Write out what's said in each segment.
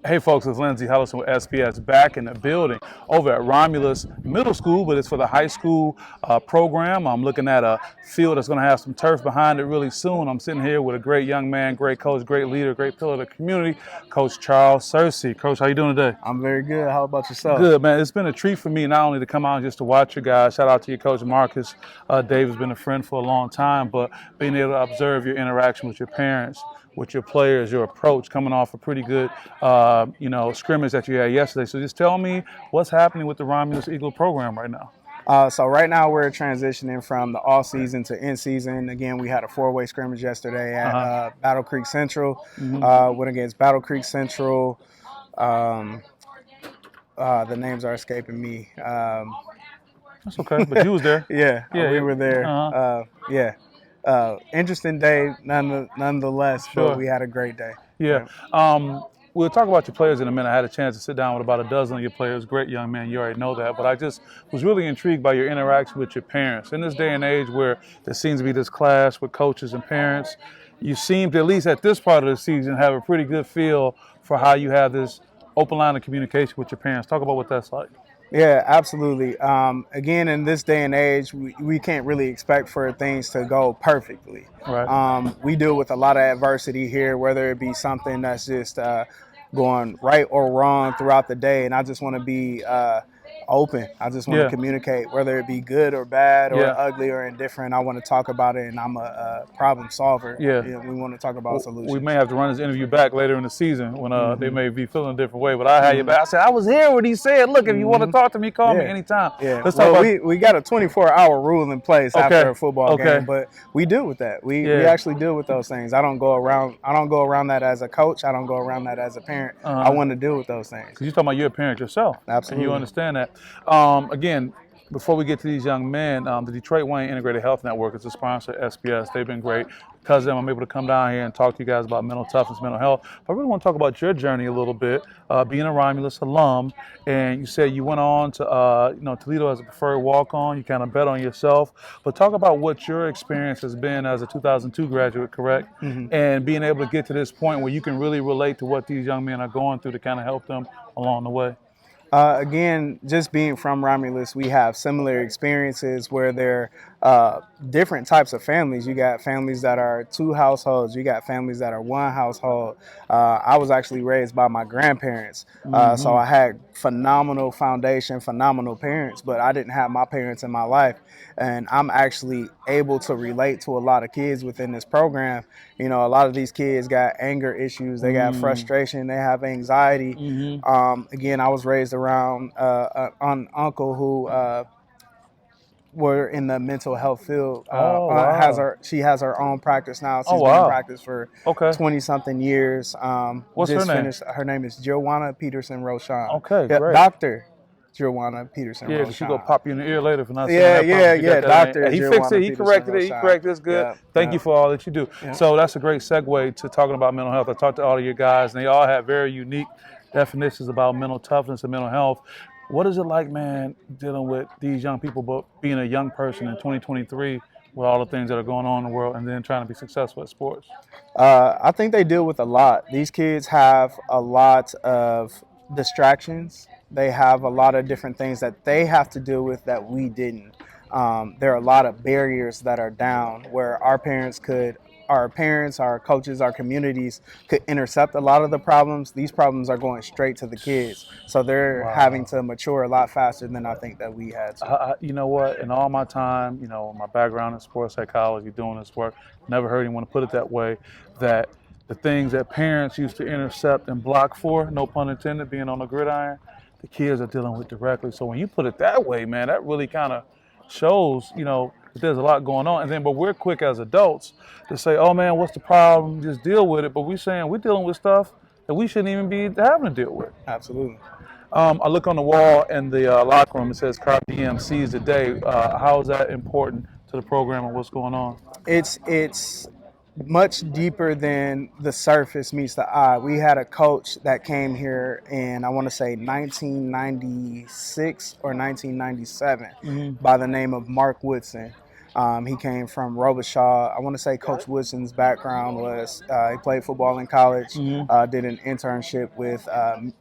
Hey folks, it's Lindsey Hellison with SPS back in the building over at Romulus Middle School, but it's for the high school program. I'm looking at a field that's going to have some turf behind it really soon. I'm sitting here with a great young man, great coach, great leader, great pillar of the community, Coach Charles Searcy. Coach, how you doing today? I'm very good. How about yourself? Good, man. It's been a treat for me not only to come out just to watch you guys. Shout out to your coach, Marcus. Dave has been a friend for a long time, but being able to observe your interaction with your parents, with your players, your approach, coming off a pretty good, scrimmage that you had yesterday. So just tell me what's happening with the Romulus Eagle program right now. So right now we're transitioning from the off season to in season. Again, we had a 4-way scrimmage yesterday at Battle Creek Central. Went against Battle Creek Central. The names are escaping me. That's okay, but you was there. We were there. Interesting day, nonetheless. Sure. But we had a great day. Yeah. We'll talk about your players in a minute. I had a chance to sit down with about a dozen of your players. Great young man, you already know that. But I just was really intrigued by your interaction with your parents. In this day and age where there seems to be this clash with coaches and parents, you seem to, at least at this part of the season, have a pretty good feel for how you have this open line of communication with your parents. Talk about what that's like. Yeah, absolutely. Again, in this day and age, we can't really expect for things to go perfectly. Right. We deal with a lot of adversity here, whether it be something that's just going right or wrong throughout the day. And I just want to be open. I just want to communicate, whether it be good or bad or ugly or indifferent. I want to talk about it, and I'm a problem solver. We want to talk about solutions. We may have to run this interview back later in the season when they may be feeling a different way, but I had you back. I said, I was here when he said, look, if you want to talk to me, call me anytime. Let's talk about we got a 24-hour rule in place after a football game, but we deal with that. We actually deal with those things. I don't go around that as a coach. I don't go around that as a parent. I want to deal with those things. Because you're talking about you're a parent yourself. Absolutely. And you understand that. Again, before we get to these young men, the DWIHN Integrated Health Network is a sponsor of SPS. They've been great. Because of them, I'm able to come down here and talk to you guys about mental toughness, mental health. But I really want to talk about your journey a little bit, being a Romulus alum. And you said you went on to, Toledo as a preferred walk-on. You kind of bet on yourself. But talk about what your experience has been as a 2002 graduate, correct? And being able to get to this point where you can really relate to what these young men are going through to kind of help them along the way. Again, just being from Romulus, we have similar experiences where there are different types of families. You got families that are 2 households. You got families that are 1 household. I was actually raised by my grandparents. So I had phenomenal foundation, phenomenal parents, but I didn't have my parents in my life. And I'm actually able to relate to a lot of kids within this program. You know, a lot of these kids got anger issues. They got frustration. They have anxiety. Again, I was raised around an uncle who were in the mental health field. She has her own practice now. She's been in practice for 20-something years. What's her name? Her name is Joanna Peterson Roshan. Okay, great. Dr. Joanna Peterson Roshan. Yeah, she's going to pop you in the ear later for not saying that. Dr. He fixed it. He corrected it. He corrected it. It's good. Thank you for all that you do. So that's a great segue to talking about mental health. I talked to all of your guys, and they all have very unique definitions about mental toughness and mental health. What is it like, man, dealing with these young people, but being a young person in 2023 with all the things that are going on in the world and then trying to be successful at sports? I think they deal with a lot. These kids have a lot of distractions. They have a lot of different things that they have to deal with that we didn't. There are a lot of barriers that are down where our parents, our coaches, our communities could intercept a lot of the problems. These problems are going straight to the kids. So they're having to mature a lot faster than I think that we had to. You know what? In all my time, my background in sports psychology, doing this work, never heard anyone put it that way, that the things that parents used to intercept and block for, no pun intended, being on the gridiron, the kids are dealing with directly. So when you put it that way, man, that really kind of shows, that there's a lot going on. But we're quick as adults to say, oh man, what's the problem? Just deal with it. But we're saying we're dealing with stuff that we shouldn't even be having to deal with. Absolutely. I look on the wall in the locker room. It says Carpe Diem, seize the day. How is that important to the program and what's going on? It's much deeper than the surface meets the eye. We had a coach that came here in, I want to say 1996 or 1997 by the name of Mark Woodson. He came from Robichaud. I want to say Coach Woodson's background was he played football in college, did an internship with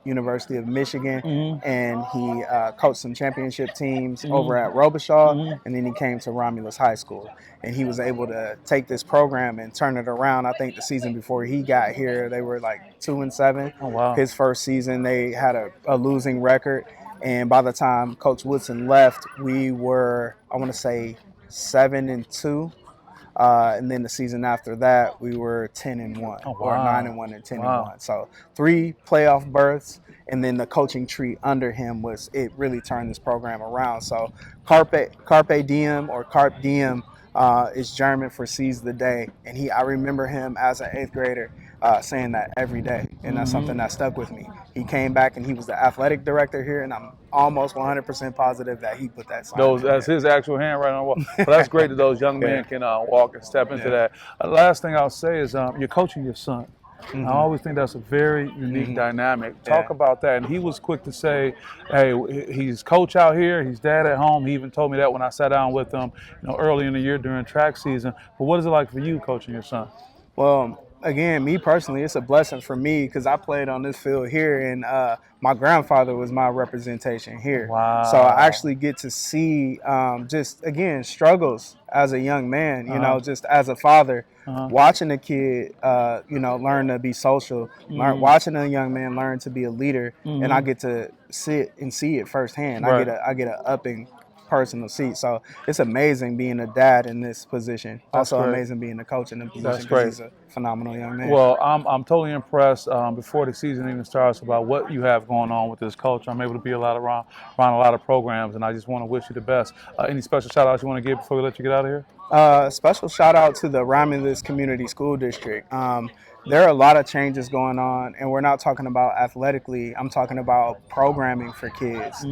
University of Michigan, and he coached some championship teams over at Robichaud, and then he came to Romulus High School. And he was able to take this program and turn it around. I think the season before he got here, they were like 2-7. Oh, wow. His first season, they had a losing record. And by the time Coach Woodson left, we were, I want to say, 7-2. And then the season after that, we were 10-1, or 9-1 and 10-1. So 3 playoff berths, and then the coaching tree under him it really turned this program around. So Carpe Diem or Carpe Diem is German for seize the day. And I remember him as an 8th grader saying that every day. And that's something that stuck with me. He came back and he was the athletic director here, and I'm almost 100% positive that he put that sign. That's his actual handwriting on the wall. But that's great that those young men can walk and step into that. Last thing I'll say is you're coaching your son. I always think that's a very unique dynamic. Talk about that. And he was quick to say, hey, he's coach out here, he's dad at home. He even told me that when I sat down with him early in the year during track season. But what is it like for you coaching your son? Well, again, me personally, it's a blessing for me because I played on this field here, and my grandfather was my representation here. Wow. So I actually get to see just, again, struggles as a young man, just as a father, watching a kid, learn to be social, watching a young man learn to be a leader, and I get to sit and see it firsthand. Right. I get an upping personal seat. So it's amazing being a dad in this position. That's also great. Amazing being a coach in the position. That's great. He's a phenomenal young man. Well, I'm totally impressed before the season even starts about what you have going on with this culture. I'm able to be around a lot of programs, and I just want to wish you the best. Any special shout outs you want to give before we let you get out of here? Special shout out to the Romulus Community School District. There are a lot of changes going on, and we're not talking about athletically. I'm talking about programming for kids.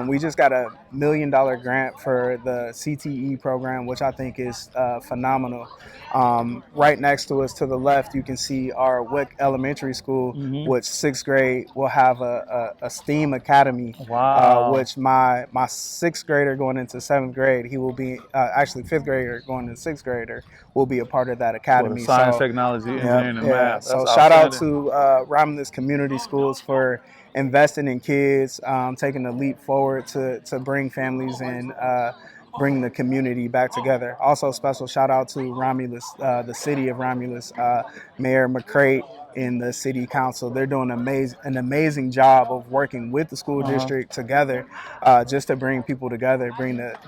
We just got a $1 million grant for the CTE program, which I think is phenomenal. Right next to us to the left, you can see our Wick Elementary School, which 6th grade will have a STEAM academy. Wow. Which my 6th grader going into 7th grade, he will be, actually 5th grader going into 6th grader, will be a part of that academy. Science, technology, engineering, and math. So shout out to Romulus Community Schools for investing in kids, taking the leap forward to bring families and bring the community back together. Also, special shout out to Romulus, the city of Romulus, Mayor McCrate and the city council. They're doing an amazing job of working with the school district together, just to bring people together,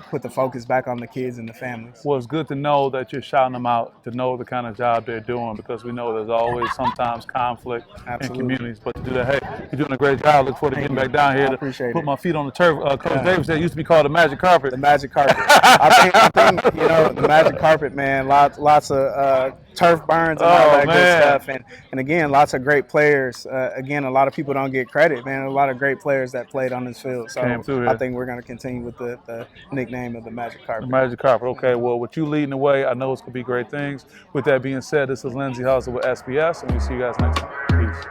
put the focus back on the kids and the families. Well, it's good to know that you're shouting them out, to know the kind of job they're doing, because we know there's always sometimes conflict in communities. But to do that, hey, you're doing a great job. Look forward to getting back down here to put my feet on the turf. Coach Davis said it used to be called the magic carpet. The magic carpet. I think the magic carpet, man. Lots of turf burns and all that good stuff, and again, lots of great players. Again, a lot of people don't get credit, man. A lot of great players that played on this field. So I think we're going to continue with the nickname of the magic carpet. The magic carpet. Okay. Well, with you leading the way, I know it's going to be great things. With that being said, this is Lindsey Hustle with SPS, and we'll see you guys next time. Peace.